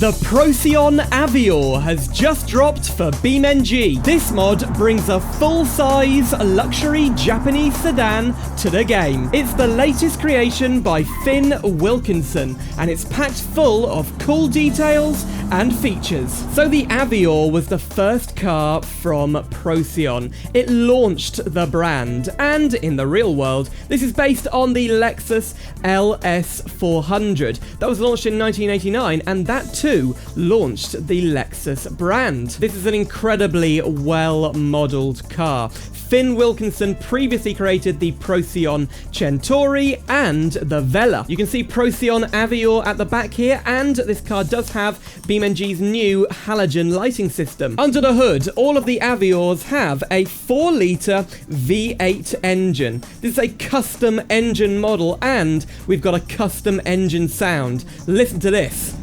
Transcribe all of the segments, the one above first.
The Procyon Avior has just dropped for BeamNG. This mod brings a full-size luxury Japanese sedan to the game. It's the latest creation by Finn Wilkinson, and it's packed full of cool details and features. So the Avior was the first car from Procyon. It launched the brand, and in the real world, this is based on the Lexus LS400. That was launched in 1989, and that too launched the Lexus brand. This is an incredibly well-modeled car. Finn Wilkinson previously created the Procyon Centauri and the Vela. You can see Procyon Avior at the back here, and this car does have BeamNG's new halogen lighting system. Under the hood, all of the Aviors have a 4-litre V8 engine. This is a custom engine model, and we've got a custom engine sound. Listen to this.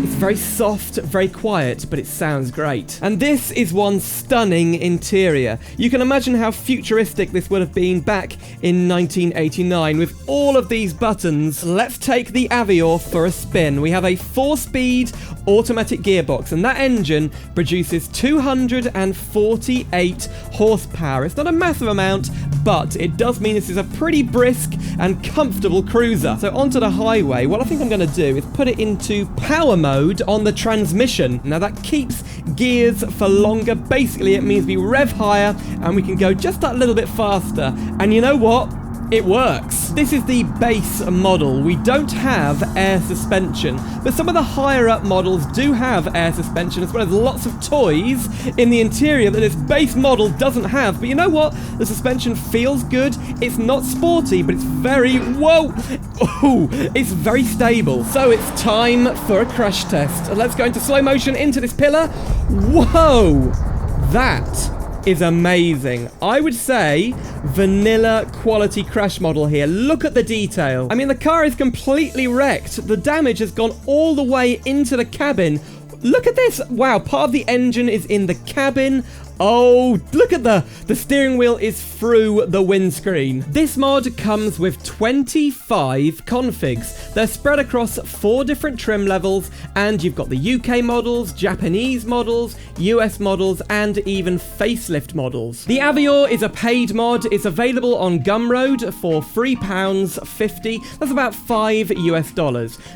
It's very soft, very quiet, but it sounds great. And this is one stunning interior. You can imagine how futuristic this would have been back in 1989 with all of these buttons. Let's take the Avior for a spin. We have a 4-speed automatic gearbox, and that engine produces 248 horsepower. It's not a massive amount, but it does mean this is a pretty brisk and comfortable cruiser. So onto the highway, what I think I'm going to do is put it into power mode on the transmission. Now that keeps gears for longer. Basically, it means we rev higher and we can go just that little bit faster. And you know what? It works. This is the base model. We don't have air suspension, but some of the higher up models do have air suspension, as well as lots of toys in the interior that this base model doesn't have. But you know what? The suspension feels good. It's not sporty, but it's very, whoa, oh, it's very stable. So it's time for a crash test. Let's go into slow motion into this pillar. Whoa, that is amazing. I would say vanilla quality crash model here. Look at the detail. I mean, the car is completely wrecked. The damage has gone all the way into the cabin. Look at this. Wow, part of the engine is in the cabin. Oh, look at the steering wheel is through the windscreen. This mod comes with 25 configs. They're spread across 4 different trim levels, and you've got the UK models, Japanese models, US models, and even facelift models. The Avior is a paid mod. It's available on Gumroad for £3.50. That's about $5 US.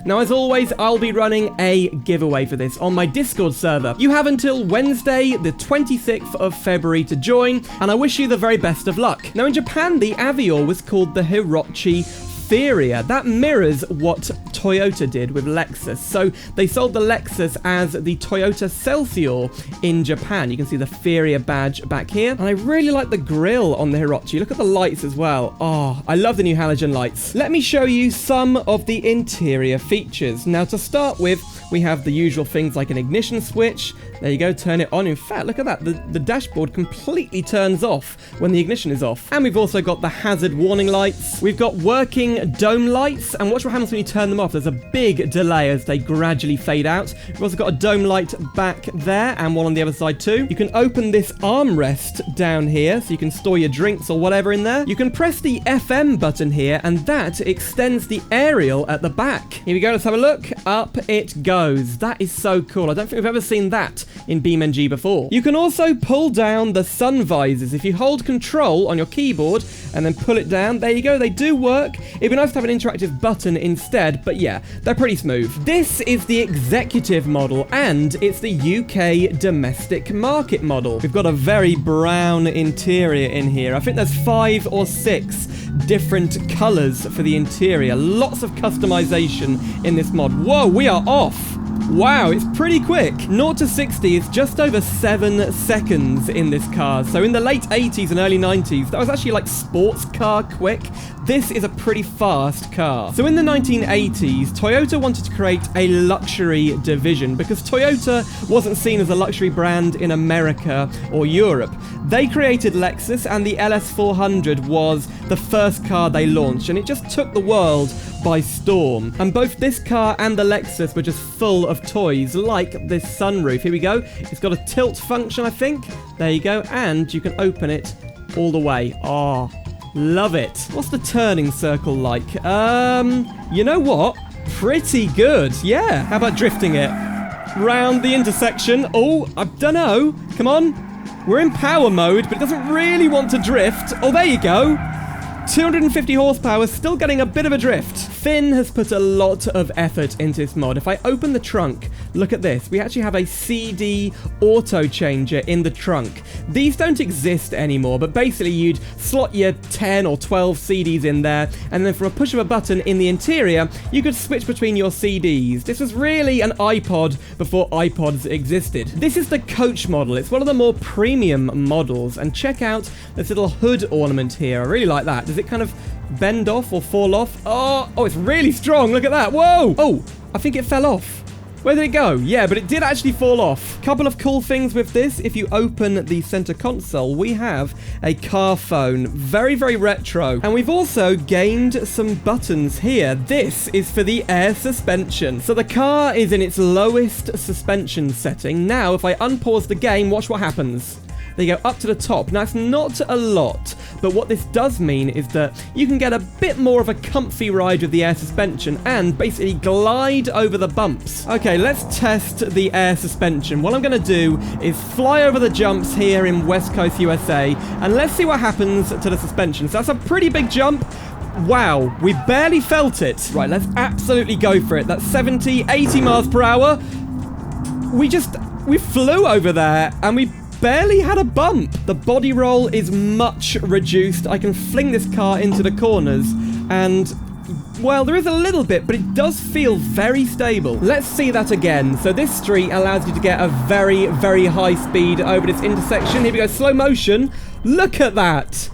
Now, as always, I'll be running a giveaway for this on my Discord server. You have until Wednesday, the 26th of February to join, and I wish you the very best of luck. Now, in Japan, the Avior was called the Hirochi Theria. That mirrors what Toyota did with Lexus. So they sold the Lexus as the Toyota Celsior in Japan. You can see the Theria badge back here. And I really like the grille on the Hirochi. Look at the lights as well. Oh, I love the new halogen lights. Let me show you some of the interior features. Now, to start with, we have the usual things like an ignition switch. There you go, turn it on. In fact, look at that. The dashboard completely turns off when the ignition is off. And we've also got the hazard warning lights. We've got working dome lights, and watch what happens when you turn them off. There's a big delay as they gradually fade out. We've also got a dome light back there and one on the other side too. You can open this armrest down here so you can store your drinks or whatever in there. You can press the FM button here, and that extends the aerial at the back. Here we go, let's have a look. Up it goes. That is so cool. I don't think we've ever seen that in BeamNG before. You can also pull down the sun visors. If you hold control on your keyboard and then pull it down, there you go, they do work. It'd be nice to have an interactive button instead, but yeah, they're pretty smooth. This is the executive model, and it's the UK domestic market model. We've got a very brown interior in here. I think there's 5 or 6 different colors for the interior. Lots of customization in this mod. Whoa, we are off. Wow, it's pretty quick. 0 to 60 is just over 7 seconds in this car. So in the late 80s and early 90s, that was actually like sports car quick. This is a pretty fast car. So in the 1980s, Toyota wanted to create a luxury division because Toyota wasn't seen as a luxury brand in America or Europe. They created Lexus, and the LS400 was the first car they launched, and it just took the world by storm. And both this car and the Lexus were just full of toys, like this sunroof. Here we go. It's got a tilt function, I think. There you go. And you can open it all the way. Oh, love it. What's the turning circle like? You know what? pretty good. Yeah, how about drifting it? Round the intersection. Oh, I don't know. Come on. We're in power mode, but it doesn't really want to drift. Oh, there you go. 250 horsepower, still getting a bit of a drift. Finn has put a lot of effort into this mod. If I open the trunk, look at this. We actually have a CD auto changer in the trunk. These don't exist anymore, but basically you'd slot your 10 or 12 CDs in there, and then from a push of a button in the interior, you could switch between your CDs. This was really an iPod before iPods existed. This is the coach model. It's one of the more premium models, and check out this little hood ornament here. I really like that. Does it kind of bend off or fall off? Oh, it's really strong. Look at that. Whoa. Oh, I think it fell off. Where did it go? Yeah, but it did actually fall off. Couple of cool things with this. If you open the center console, we have a car phone. Very, very retro. And we've also gained some buttons here. This is for the air suspension. So the car is in its lowest suspension setting. Now, if I unpause the game, watch what happens. They go up to the top. Now, it's not a lot, but what this does mean is that you can get a bit more of a comfy ride with the air suspension and basically glide over the bumps. Okay, let's test the air suspension. What I'm going to do is fly over the jumps here in West Coast, USA, and let's see what happens to the suspension. So that's a pretty big jump. Wow, we barely felt it. Right, let's absolutely go for it. That's 70, 80 miles per hour. We flew over there and we barely had a bump. The body roll is much reduced. I can fling this car into the corners and, well, there is a little bit, but it does feel very stable. Let's see that again. So this street allows you to get a very, very high speed over this intersection. Here we go, slow motion. Look at that.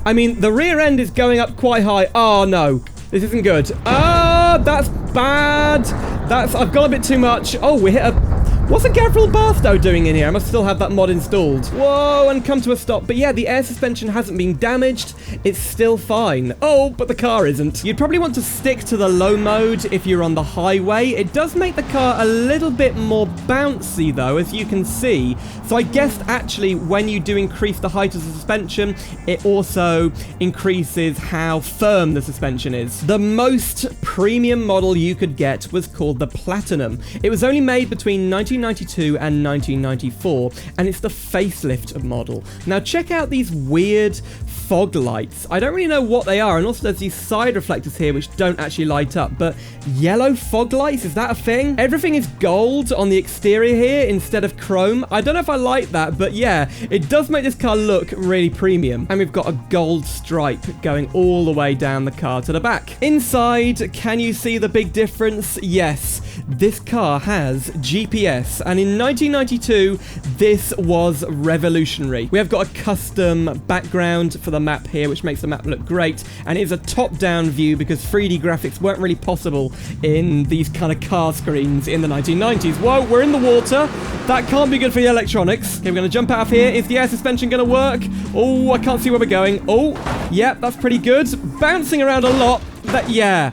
I mean, the rear end is going up quite high. Oh, no. This isn't good. Ah, that's bad. I've gone a bit too much. Oh, we hit a... What's a Gavril Barstow doing in here? I must still have that mod installed. Whoa, and come to a stop. But yeah, the air suspension hasn't been damaged. It's still fine. Oh, but the car isn't. You'd probably want to stick to the low mode if you're on the highway. It does make the car a little bit more bouncy, though, as you can see. So I guess, actually, when you do increase the height of the suspension, it also increases how firm the suspension is. The most premium model you could get was called the Platinum. It was only made between 1992 and 1994, and it's the facelift model. Now check out these weird fog lights. I don't really know what they are, and also there's these side reflectors here which don't actually light up, but yellow fog lights, is that a thing? Everything is gold on the exterior here instead of chrome. I don't know if I like that, but yeah, it does make this car look really premium. And we've got a gold stripe going all the way down the car to the back. Inside, can you see the big difference? Yes, this car has GPS, and in 1992, this was revolutionary. We have got a custom background for the map here, which makes the map look great, and it is a top-down view because 3D graphics weren't really possible in these kind of car screens in the 1990s. Whoa, we're in the water. That can't be good for the electronics. Okay, we're going to jump out of here. Is the air suspension going to work? Oh, I can't see where we're going. Oh, yep, that's pretty good. Bouncing around a lot. Yeah.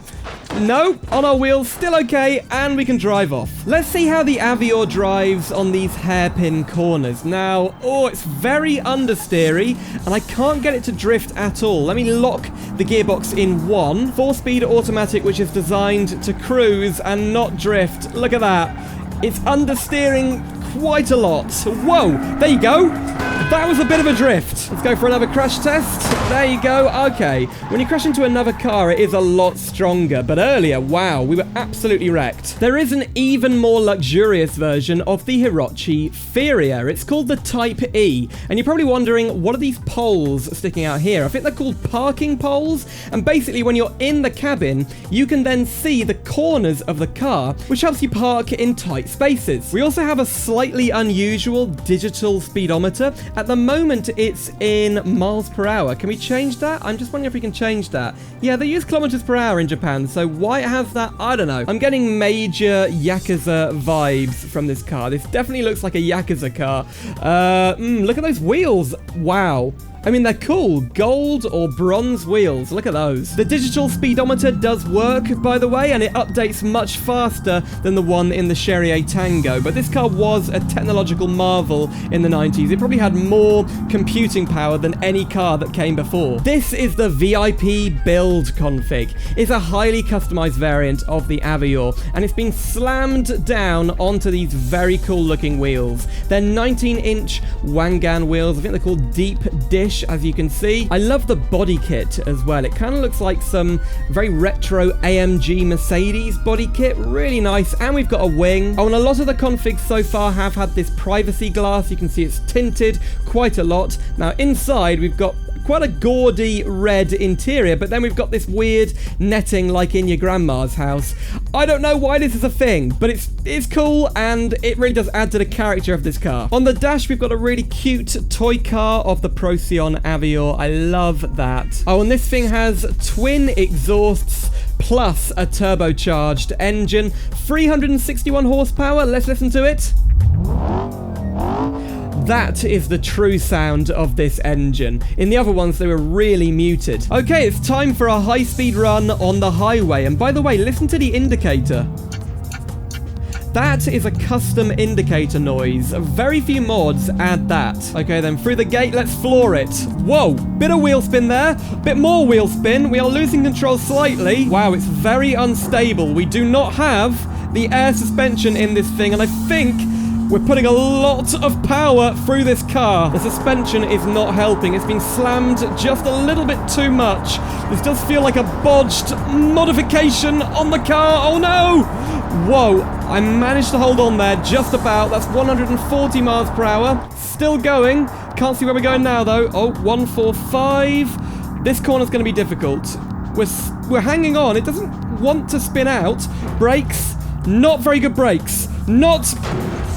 No, on our wheels, still okay, and we can drive off. Let's see how the Avior drives on these hairpin corners. Now, oh, it's very understeery, and I can't get it to drift at all. Let me lock the gearbox in 1. 4-speed automatic, which is designed to cruise and not drift. Look at that. It's understeering quite a lot. Whoa, there you go. That was a bit of a drift. Let's go for another crash test. There you go. Okay. When you crash into another car, it is a lot stronger. But earlier, wow, we were absolutely wrecked. There is an even more luxurious version of the Hirochi Theria. It's called the Type E. And you're probably wondering, what are these poles sticking out here? I think they're called parking poles. And basically, when you're in the cabin, you can then see the corners of the car, which helps you park in tight spaces. We also have a slightly unusual digital speedometer. At the moment, it's in miles per hour. Can we change that? I'm just wondering if we can change that. Yeah, they use kilometers per hour in Japan, so why it has that, I don't know. I'm getting major Yakuza vibes from this car. This definitely looks like a Yakuza car. Look at those wheels. Wow. I mean, they're cool. Gold or bronze wheels. Look at those. The digital speedometer does work, by the way, and it updates much faster than the one in the Chery Tango. But this car was a technological marvel in the 90s. It probably had more computing power than any car that came before. This is the VIP build config. It's a highly customized variant of the Avior, and it's been slammed down onto these very cool looking wheels. They're 19-inch Wangan wheels. I think they're called Deep Dish, as you can see. I love the body kit as well. It kind of looks like some very retro AMG Mercedes body kit. Really nice. And we've got a wing. Oh, and a lot of the configs so far have had this privacy glass. You can see it's tinted quite a lot. Now, inside, we've got quite a gaudy red interior, but then we've got this weird netting like in your grandma's house. I don't know why this is a thing, but it's cool, and it really does add to the character of this car. On the dash, we've got a really cute toy car of the Procyon Avior. I love that. Oh, and this thing has twin exhausts plus a turbocharged engine. 361 horsepower. Let's listen to it. That is the true sound of this engine. In the other ones, they were really muted. Okay, it's time for a high-speed run on the highway. And by the way, listen to the indicator. That is a custom indicator noise. Very few mods add that. Okay, then through the gate, let's floor it. Whoa, bit of wheel spin there. Bit more wheel spin. We are losing control slightly. Wow, it's very unstable. We do not have the air suspension in this thing, and I think we're putting a lot of power through this car. The suspension is not helping. It's been slammed just a little bit too much. This does feel like a bodged modification on the car. Oh no! Whoa, I managed to hold on there just about. That's 140 miles per hour. Still going. Can't see where we're going now though. Oh, 145. This corner's going to be difficult. We're hanging on. It doesn't want to spin out. Brakes. Not very good brakes. Not...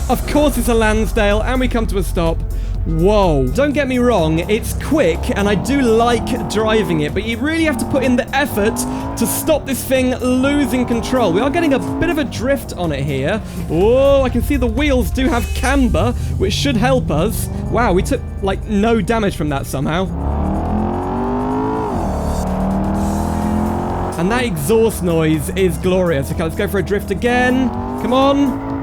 Of course it's a Lansdale, and we come to a stop. Whoa. Don't get me wrong, it's quick, and I do like driving it, but you really have to put in the effort to stop this thing losing control. We are getting a bit of a drift on it here. Oh, I can see the wheels do have camber, which should help us. Wow, we took, like, no damage from that somehow. And that exhaust noise is glorious. Okay, let's go for a drift again. Come on.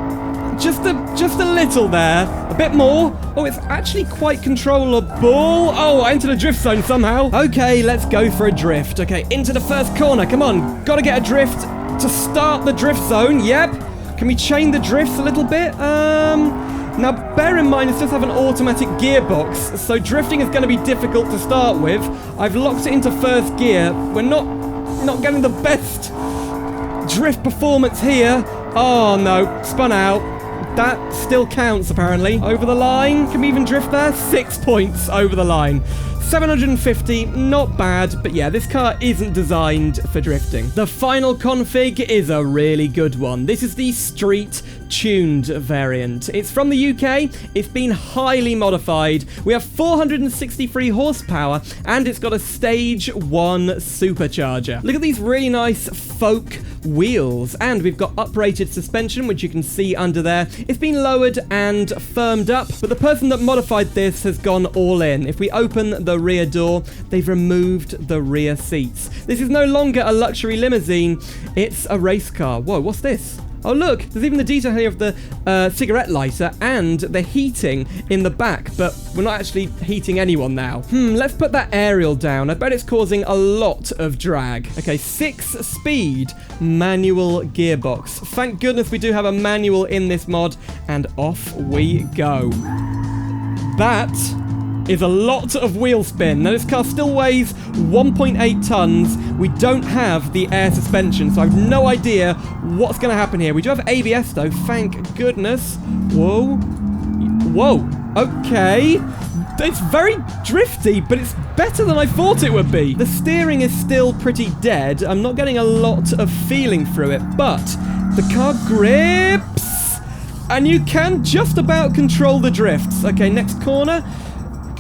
Just a little there. A bit more. Oh, it's actually quite controllable. Oh, I entered a drift zone somehow. Okay, let's go for a drift. Okay, into the first corner. Come on. Gotta get a drift to start the drift zone. Yep. Can we chain the drifts a little bit? Now, bear in mind, it does have an automatic gearbox, so drifting is going to be difficult to start with. I've locked it into first gear. We're not getting the best drift performance here. Oh, no. Spun out. That still counts, apparently. Over the line. Can we even drift there? 6 points over the line. 750, not bad, but yeah, this car isn't designed for drifting. The final config is a really good one. This is the street tuned variant. It's from the UK, it's been highly modified. We have 463 horsepower, and it's got a stage 1 supercharger. Look at these really nice folk wheels, and we've got uprated suspension, which you can see under there. It's been lowered and firmed up, but the person that modified this has gone all in. If we open the rear door, they've removed the rear seats. This is no longer a luxury limousine, it's a race car. Whoa, what's this? Oh look, there's even the detail here of the cigarette lighter and the heating in the back, but we're not actually heating anyone now. Let's put that aerial down. I bet it's causing a lot of drag. Okay, 6-speed manual gearbox. Thank goodness we do have a manual in this mod, and off we go. That is a lot of wheel spin. Now, this car still weighs 1.8 tons. We don't have the air suspension, so I have no idea what's going to happen here. We do have ABS, though, thank goodness. Whoa. Whoa. Okay. It's very drifty, but it's better than I thought it would be. The steering is still pretty dead. I'm not getting a lot of feeling through it, but the car grips, and you can just about control the drifts. Okay, next corner.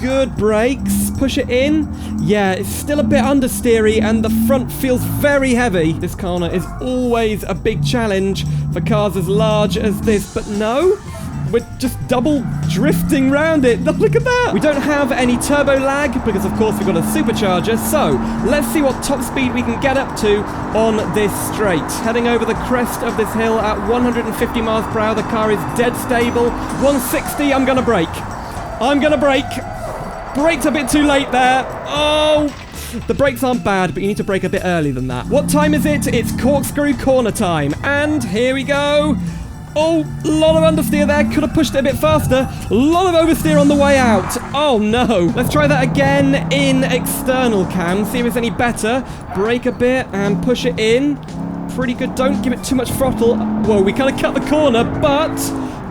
Good brakes. Push it in. Yeah, it's still a bit understeery, and the front feels very heavy. This corner is always a big challenge for cars as large as this, but no. we're just double drifting round it. Look at that. We don't have any turbo lag because, of course, we've got a supercharger. So let's see what top speed we can get up to on this straight. Heading over the crest of this hill at 150 miles per hour. The car is dead stable. 160. I'm going to brake. I'm going to brake. Braked a bit too late there. Oh, the brakes aren't bad, but you need to brake a bit earlier than that. What time is it? It's corkscrew corner time. And here we go. Oh, a lot of understeer there. Could have pushed it a bit faster. A lot of oversteer on the way out. Oh, no. Let's try that again in external cam. See if it's any better. Brake a bit and push it in. Pretty good. Don't give it too much throttle. Whoa, we kind of cut the corner, but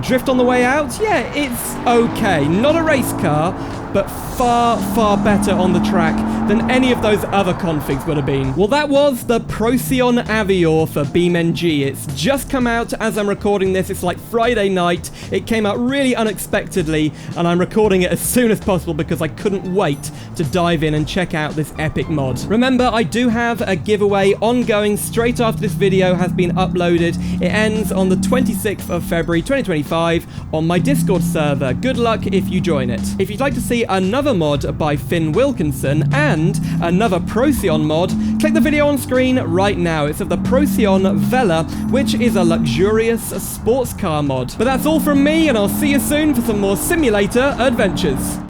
drift on the way out. Yeah, it's okay. Not a race car, but far, far better on the track than any of those other configs would have been. Well, that was the Procyon Avior for BeamNG. It's just come out as I'm recording this. It's like Friday night. It came out really unexpectedly, and I'm recording it as soon as possible because I couldn't wait to dive in and check out this epic mod. Remember, I do have a giveaway ongoing straight after this video has been uploaded. It ends on the 26th of February 2025 on my Discord server. Good luck if you join it. If you'd like to see another mod by Finn Wilkinson and another Procyon mod, click the video on screen right now. It's of the Procyon Vela, which is a luxurious sports car mod. But that's all from me, and I'll see you soon for some more simulator adventures.